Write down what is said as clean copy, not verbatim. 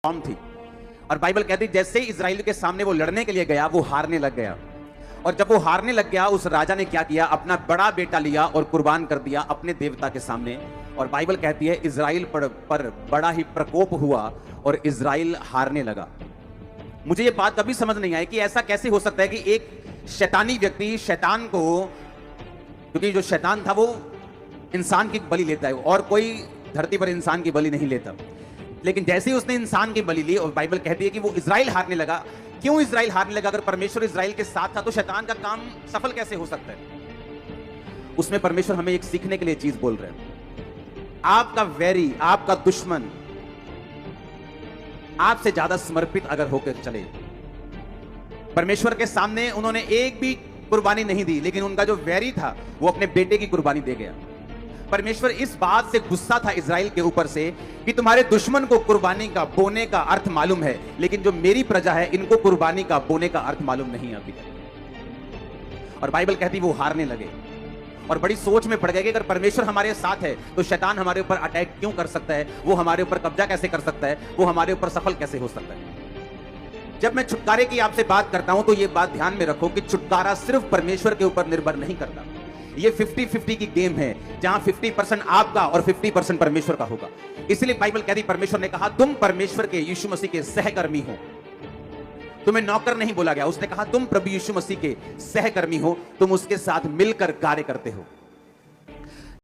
कौम थी। और बाइबल कहती है जैसे ही इजराइल के सामने वो लड़ने के लिए गया वो हारने लग गया। और जब वो हारने लग गया उस राजा ने क्या किया, अपना बड़ा बेटा लिया और कुर्बान कर दिया अपने देवता के सामने। और बाइबल कहती है इजराइल पर बड़ा ही प्रकोप हुआ और इजराइल हारने लगा। मुझे ये बात कभी समझ नहीं आई कि ऐसा कैसे हो सकता है कि एक शैतानी व्यक्ति शैतान को, क्योंकि जो शैतान था वो इंसान की बलि लेता है और कोई धरती पर इंसान की बलि नहीं लेता, लेकिन जैसे ही उसने इंसान की बलि ली और बाइबल कहती है कि वो इजराइल हारने लगा। क्यों इजराइल हारने लगा? अगर परमेश्वर इजराइल के साथ था तो शैतान का काम सफल कैसे हो सकता है? उसमें परमेश्वर हमें एक सीखने के लिए चीज बोल रहे हैं। आपका वैरी, आपका दुश्मन आपसे ज्यादा समर्पित अगर होकर चले, परमेश्वर के सामने उन्होंने एक भी कुर्बानी नहीं दी, लेकिन उनका जो वैरी था वो अपने बेटे की कुर्बानी दे गया। परमेश्वर इस बात से गुस्सा था इजराइल के ऊपर से कि तुम्हारे दुश्मन को कुर्बानी का बोने का अर्थ मालूम है, लेकिन जो मेरी प्रजा है इनको कुर्बानी का बोने का अर्थ मालूम नहीं अभी तक। और बाइबल कहती वो हारने लगे और बड़ी सोच में पड़ गए कि अगर परमेश्वर हमारे साथ है तो शैतान हमारे ऊपर अटैक क्यों कर सकता है, वो हमारे ऊपर कब्जा कैसे कर सकता है, वो हमारे ऊपर सफल कैसे हो सकता है। जब मैं छुटकारे की आपसे बात करता हूं तो ये बात ध्यान में रखो कि छुटकारा सिर्फ परमेश्वर के ऊपर निर्भर नहीं करता। ये 50-50 की गेम है जहां 50% आपका और 50% परमेश्वर का होगा। इसलिए बाइबल कहती, परमेश्वर ने कहा तुम परमेश्वर के यीशु मसीह के सहकर्मी हो। तुम्हें नौकर नहीं बोला गया, उसने कहा तुम प्रभु यीशु मसीह के सहकर्मी हो, तुम उसके साथ मिलकर कार्य करते हो।